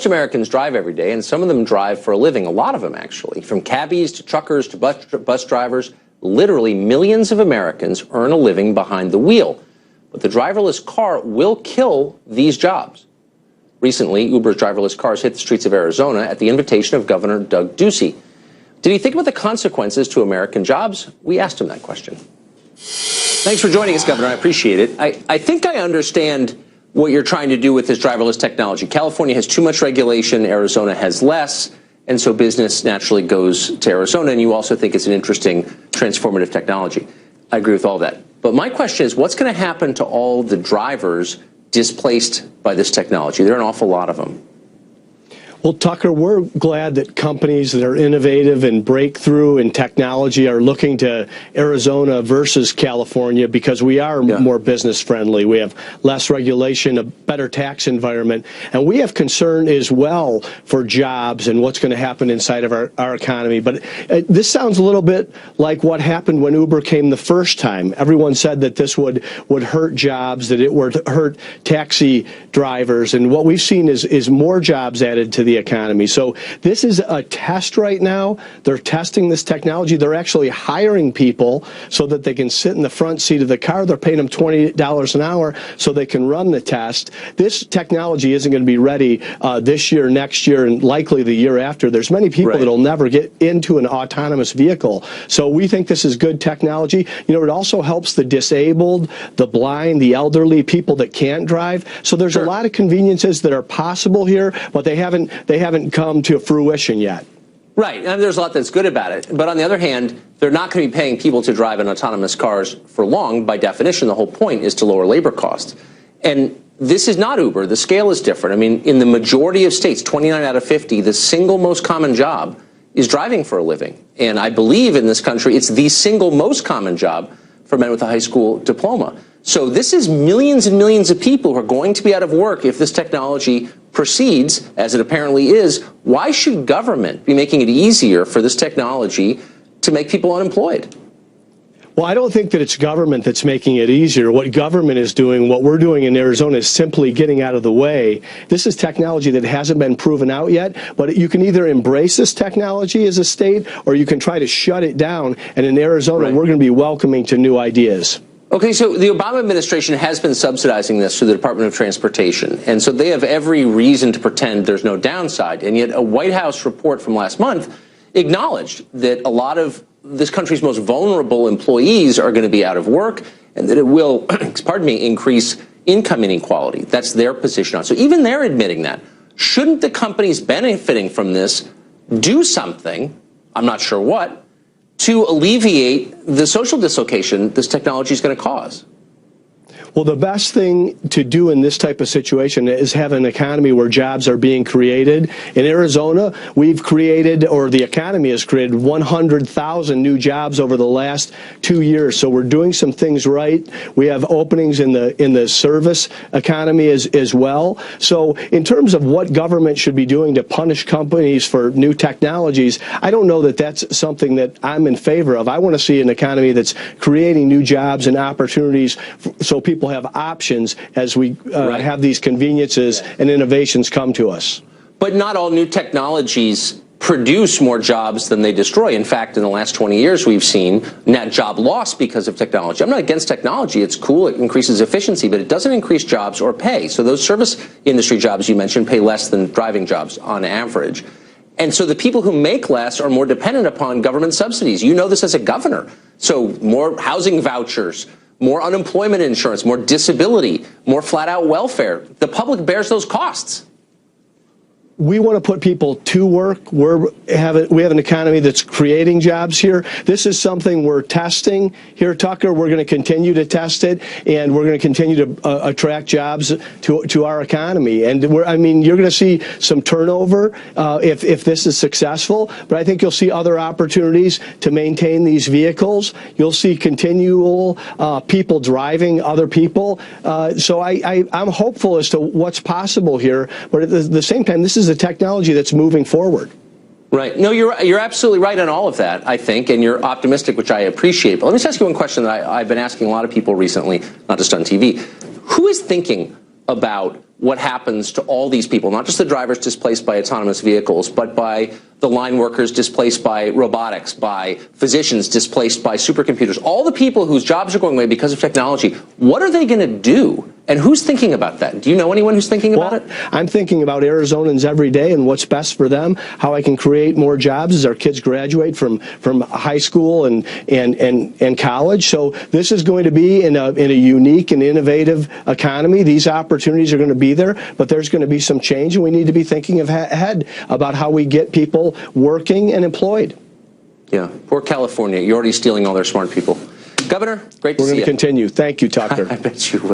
Americans drive every day, and some of them drive for a living, a lot of them actually, from cabbies to truckers to bus drivers. Literally millions of Americans earn a living behind the wheel. But the driverless car will kill these jobs. Recently, Uber's driverless cars hit the streets of Arizona at the invitation of Governor Doug Ducey. Did he think about the consequences to American jobs? We asked him that question. Thanks for joining us, Governor. I appreciate it. I think I understand what you're trying to do with this driverless technology. California has too much regulation, Arizona has less, and so business naturally goes to Arizona, and you also think it's an interesting, transformative technology. I agree with all that. But my question is, what's going to happen to all the drivers displaced by this technology? There are an awful lot of them. Well, Tucker, we're glad that companies that are innovative and breakthrough in technology are looking to Arizona versus California because we are more business friendly. We have less regulation, a better tax environment, and we have concern as well for jobs and what's going to happen inside of our economy. But this sounds a little bit like what happened when Uber came the first time. Everyone said that this would hurt jobs, that it would hurt taxi drivers, and what we've seen is more jobs added to the economy. So this is a test right now. They're testing this technology. They're actually hiring people so that they can sit in the front seat of the car. They're paying them $20 an hour so they can run the test. This technology isn't going to be ready this year, next year, and likely the year after. There's many people that'll never get into an autonomous vehicle. So we think this is good technology. You know, it also helps the disabled, the blind, the elderly, people that can't drive. So there's a lot of conveniences that are possible here, but they haven't come to fruition yet. Right, and there's a lot that's good about it. But on the other hand, they're not going to be paying people to drive in autonomous cars for long. By definition, the whole point is to lower labor costs. And this is not Uber. The scale is different. I mean, in the majority of states, 29 out of 50, the single most common job is driving for a living. And I believe in this country, it's the single most common job for men with a high school diploma. So this is millions and millions of people who are going to be out of work if this technology proceeds, as it apparently is. Why should government be making it easier for this technology to make people unemployed? Well, I don't think that it's government that's making it easier. What government is doing, what we're doing in Arizona, is simply getting out of the way. This is technology that hasn't been proven out yet, but you can either embrace this technology as a state or you can try to shut it down. And in Arizona, we're going to be welcoming to new ideas. Okay, so the Obama administration has been subsidizing this through the Department of Transportation, and so they have every reason to pretend there's no downside. And yet a White House report from last month acknowledged that a lot of this country's most vulnerable employees are going to be out of work and that it will, pardon me, increase income inequality. That's their position on it. So even they're admitting that. Shouldn't the companies benefiting from this do something, I'm not sure what, to alleviate the social dislocation this technology is going to cause? Well, the best thing to do in this type of situation is have an economy where jobs are being created. In Arizona, we've created, or the economy has created, 100,000 new jobs over the last 2 years. So we're doing some things right. We have openings in the service economy as well. So in terms of what government should be doing to punish companies for new technologies, I don't know that that's something that I'm in favor of. I want to see an economy that's creating new jobs and opportunities so people have options as we have these conveniences and innovations come to us. But not all new technologies produce more jobs than they destroy. In fact, in the last 20 years, we've seen net job loss because of technology. I'm not against technology. It's cool. It increases efficiency, but it doesn't increase jobs or pay. So those service industry jobs you mentioned pay less than driving jobs on average. And so the people who make less are more dependent upon government subsidies. You know this as a governor. So more housing vouchers, more unemployment insurance, more disability, more flat-out welfare. The public bears those costs. We want to put people to work. We have an economy that's creating jobs here. This is something we're testing here, Tucker. We're going to continue to test it, and we're going to continue to attract jobs to our economy. And you're going to see some turnover if this is successful, but I think you'll see other opportunities to maintain these vehicles. You'll see continual people driving other people. So I'm hopeful as to what's possible here, but at the same time, this is a technology that's moving forward. Right. No, you're absolutely right on all of that, I think, and you're optimistic, which I appreciate. But let me just ask you one question that I've been asking a lot of people recently, not just on TV. Who is thinking about what happens to all these people, not just the drivers displaced by autonomous vehicles, but by the line workers displaced by robotics, by physicians displaced by supercomputers, all the people whose jobs are going away because of technology. What are they going to do? And who's thinking about that? Do you know anyone who's thinking about it? I'm thinking about Arizonans every day and what's best for them, how I can create more jobs as our kids graduate from high school and college. So this is going to be in a unique and innovative economy. These opportunities are going to be there, but there's going to be some change, and we need to be thinking ahead about how we get people working and employed. Yeah, poor California. You're already stealing all their smart people. Governor, great to see you. We're going to continue. Thank you, Tucker. I bet you will.